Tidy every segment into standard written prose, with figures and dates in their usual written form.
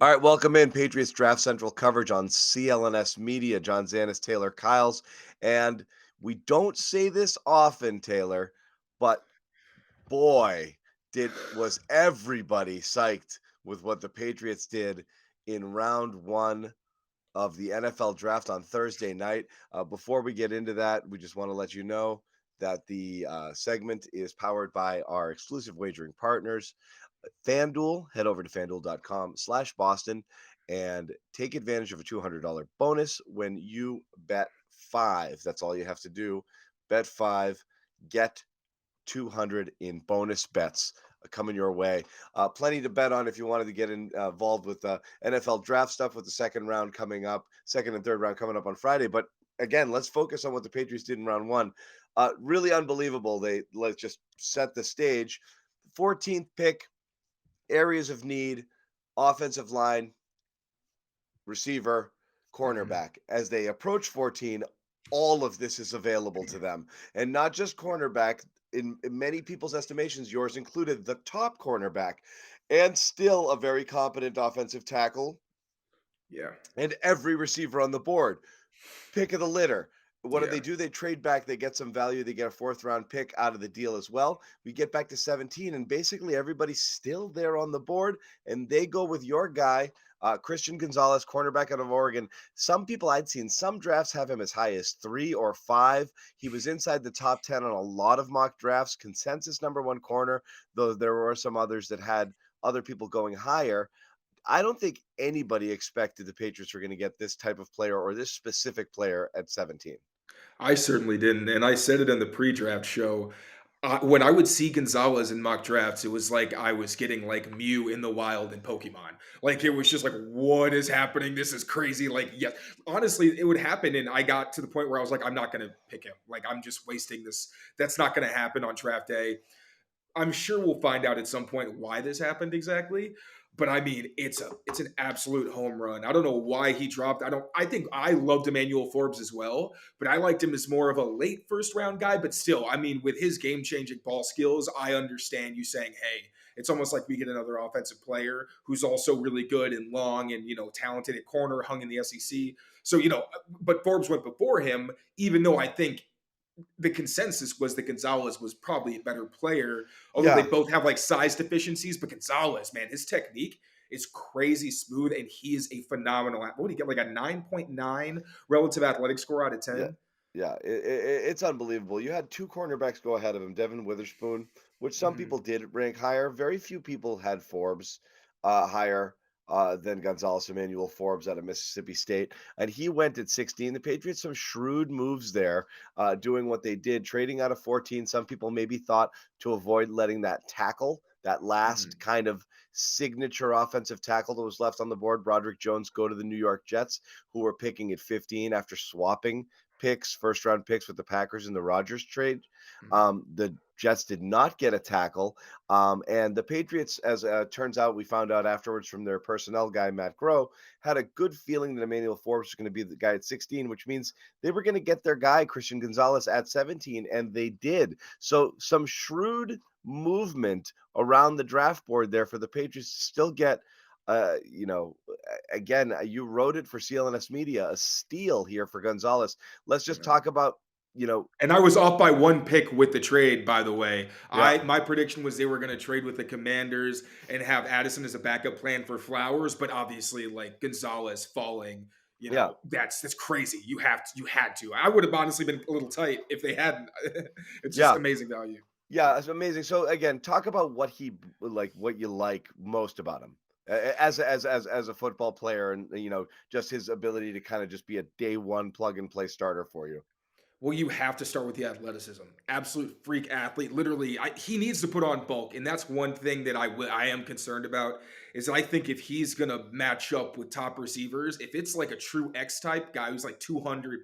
All right, welcome in Patriots Draft Central coverage on CLNS Media. John Zannis, Taylor Kyles, and we don't say this often, Taylor, but boy, did was everybody psyched with what the Patriots did in round one of the NFL draft on Thursday night. Before we get into that, we just want to let you know that the segment is powered by our exclusive wagering partners. FanDuel, head over to fanduel.com/Boston and take advantage of a $200 bonus when you bet five. That's all you have to do. Bet five, get 200 in bonus bets coming your way. Plenty to bet on if you wanted to get involved with NFL draft stuff with the second and third round coming up on Friday. But again, let's focus on what the Patriots did in round one. Really unbelievable. Let's just set the stage. 14th pick, areas of need, offensive line, receiver, Mhm. cornerback. As they approach 14, all of this is available to them. And not just cornerback, in many people's estimations, yours included the top cornerback, and still a very competent offensive tackle, Yeah. and every receiver on the board. Pick of the litter. What Yeah. do? They trade back, they get some value, they get a fourth round pick out of the deal as well. We get back to 17, and basically everybody's still there on the board, and they go with your guy, Christian Gonzalez, cornerback out of Oregon. Some people I'd seen some drafts have him as high as 3 or 5. He was inside the top 10 on a lot of mock drafts, consensus number one corner, though there were some others that had other people going higher. I don't think anybody expected the Patriots were going to get this type of player or this specific player at 17. I certainly didn't, and I said it in the pre-draft show. When I would see Gonzalez in mock drafts, it was like I was getting like Mew in the wild in Pokemon. Like it was just like, what is happening? This is crazy. Like, yeah, honestly, it would happen, and I got to the point where I was like, I'm not going to pick him. Like, I'm just wasting this. That's not going to happen on draft day. I'm sure we'll find out at some point why this happened exactly. But I mean, it's an absolute home run. I don't know why he dropped. I think I loved Emmanuel Forbes as well, but I liked him as more of a late first round guy. But still, I mean, with his game changing ball skills, I understand you saying, hey, it's almost like we get another offensive player who's also really good and long and talented at corner, hung in the SEC. So, but Forbes went before him, even though I think the consensus was that Gonzalez was probably a better player, although they Yeah, both have like size deficiencies. But Gonzalez, man, his technique is crazy smooth, and he is a phenomenal. What did he get? Like a 9.9 relative athletic score out of yeah, 10. yeah. It's unbelievable. You had two cornerbacks go ahead of him, Devin Witherspoon, which some Mhm. people did rank higher. Very few people had Forbes higher than Gonzalez, Emmanuel Forbes out of Mississippi State. And he went at 16. The Patriots, some shrewd moves there, doing what they did, trading out of 14. Some people maybe thought to avoid letting that tackle, that last Mhm. kind of signature offensive tackle that was left on the board, Broderick Jones, go to the New York Jets, who were picking at 15 after swapping picks, first round picks with the Packers in the Rodgers trade. Mhm. The Jets did not get a tackle. And the Patriots, as turns out, we found out afterwards from their personnel guy, Matt Groh, had a good feeling that Emmanuel Forbes was going to be the guy at 16, which means they were going to get their guy, Christian Gonzalez, at 17, and they did. So some shrewd movement around the draft board there for the Patriots to still get again, you wrote it for CLNS Media, a steal here for Gonzalez. Let's just Yeah. talk about, you know, And I was off by one pick with the trade, by the way. yeah, My prediction was they were going to trade with the Commanders and have Addison as a backup plan for Flowers, but obviously, like Gonzalez falling, yeah, that's crazy. You had to. I would have honestly been a little tight if they hadn't. It's just yeah, amazing value. yeah. It's amazing. So again, talk about what you like most about him as a football player, and just his ability to kind of just be a day one plug and play starter for you. Well, you have to start with the athleticism. Absolute freak athlete. Literally, he needs to put on bulk, and that's one thing that I am concerned about. Is I think if he's gonna match up with top receivers, if it's like a true X type guy who's like 200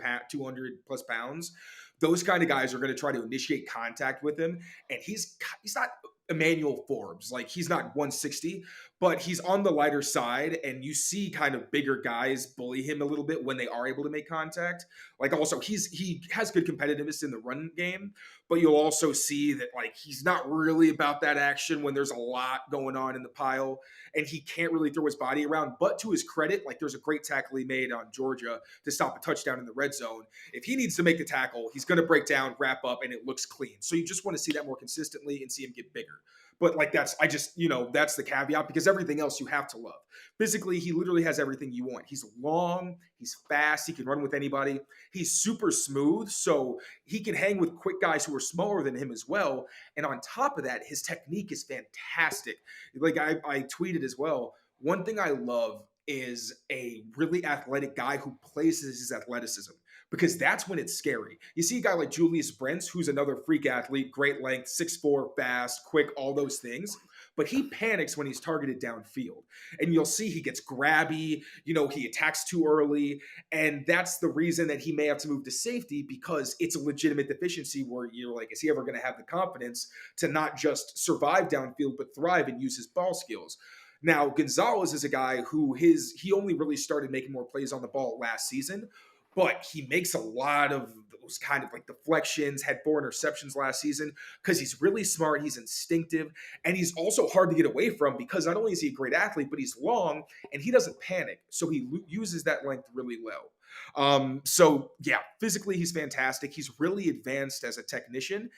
plus pounds, those kind of guys are going to try to initiate contact with him, and he's not. Emmanuel Forbes. Like he's not 160, but he's on the lighter side, and you see kind of bigger guys bully him a little bit when they are able to make contact. Like also he has good competitiveness in the run game, but you'll also see that like he's not really about that action when there's a lot going on in the pile, and he can't really throw his body around. But to his credit, like there's a great tackle he made on Georgia to stop a touchdown in the red zone. If he needs to make the tackle, he's going to break down, wrap up, and it looks clean. So you just want to see that more consistently and see him get bigger. But like I just, that's the caveat because everything else you have to love. Physically, he literally has everything you want. He's long, he's fast, he can run with anybody. He's super smooth, so he can hang with quick guys who are smaller than him as well. And on top of that, his technique is fantastic. Like I tweeted as well. One thing I love is a really athletic guy who plays his athleticism because that's when it's scary. You see a guy like Julius Brents, who's another freak athlete, great length, 6'4", fast, quick, all those things. But he panics when he's targeted downfield. And you'll see he gets grabby, he attacks too early. And that's the reason that he may have to move to safety because it's a legitimate deficiency where you're like, is he ever going to have the confidence to not just survive downfield, but thrive and use his ball skills? Now, Gonzalez is a guy who he only really started making more plays on the ball last season, but he makes a lot of those kind of like deflections, had 4 interceptions last season because he's really smart, he's instinctive, and he's also hard to get away from because not only is he a great athlete, but he's long and he doesn't panic. So he uses that length really well. So yeah, physically he's fantastic. He's really advanced as a technician,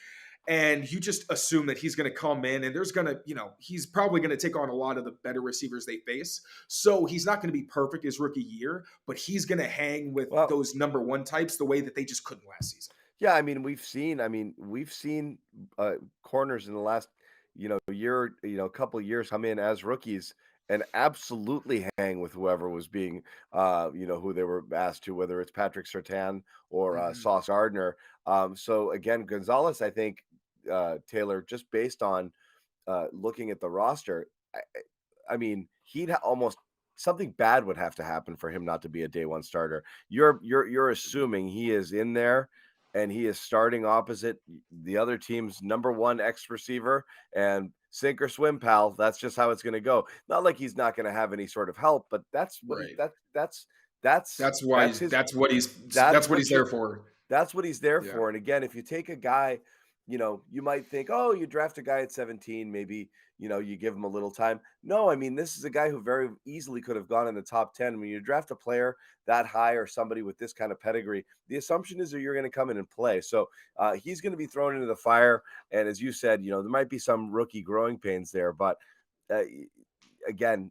and you just assume that he's going to come in and there's going to, he's probably going to take on a lot of the better receivers they face. So he's not going to be perfect his rookie year, but he's going to hang with Well, those number one types the way that they just couldn't last season. yeah, we've seen corners in the last, year, couple of years come in as rookies and absolutely hang with whoever was being, who they were asked to, whether it's Patrick Surtain or Mhm. Sauce Gardner. So again, Gonzalez, I think, Taylor, just based on looking at the roster, he'd almost something bad would have to happen for him not to be a day one starter. You're assuming he is in there and he is starting opposite the other team's number one X receiver and sink or swim, pal. That's just how it's going to go. Not like he's not going to have any sort of help, but that's what he Right. that's That's why that's his that's that's what what he's you there for. that's what he's there Yeah. for. And again, if you take a guy, you might think, oh, you draft a guy at 17, maybe, you give him a little time. No, this is a guy who very easily could have gone in the top 10. When you draft a player that high or somebody with this kind of pedigree, the assumption is that you're going to come in and play. So he's going to be thrown into the fire. And as you said, there might be some rookie growing pains there, but uh, again,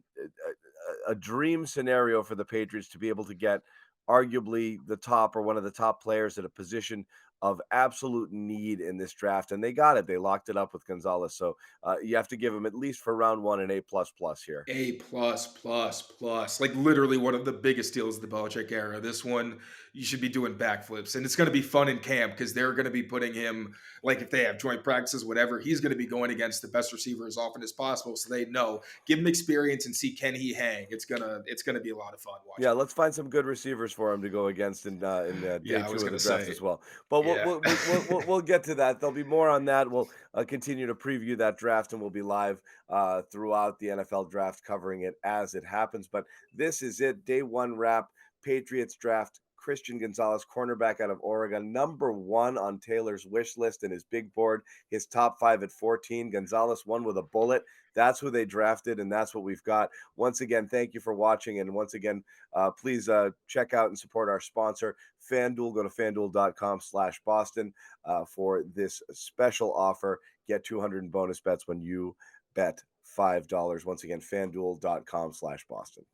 a dream scenario for the Patriots to be able to get arguably the top or one of the top players at a position of absolute need in this draft, and they got it. They locked it up with Gonzalez. So you have to give him at least for round one an A plus plus here. A plus plus plus, like literally one of the biggest deals of the Belichick era. This one, you should be doing backflips, and it's going to be fun in camp because they're going to be putting him like if they have joint practices, whatever. He's going to be going against the best receiver as often as possible, so they know give him experience and see can he hang. It's gonna be a lot of fun Yeah, watching. let's find some good receivers for him to go against in day Yeah, I was two of gonna the draft say, as well. But we'll yeah. we'll, we'll, we'll, we'll we'll get to that. There'll be more on that. We'll continue to preview that draft, and we'll be live throughout the NFL draft, covering it as it happens. But this is it, day one wrap. Patriots draft Christian Gonzalez, cornerback out of Oregon, number one on Taylor's wish list and his big board. His top 5 at 14. Gonzalez won with a bullet. That's who they drafted, and that's what we've got. Once again, thank you for watching, and once again, please check out and support our sponsor, FanDuel. Go to fanduel.com/Boston for this special offer. Get 200 in bonus bets when you bet $5. Once again, fanduel.com/Boston.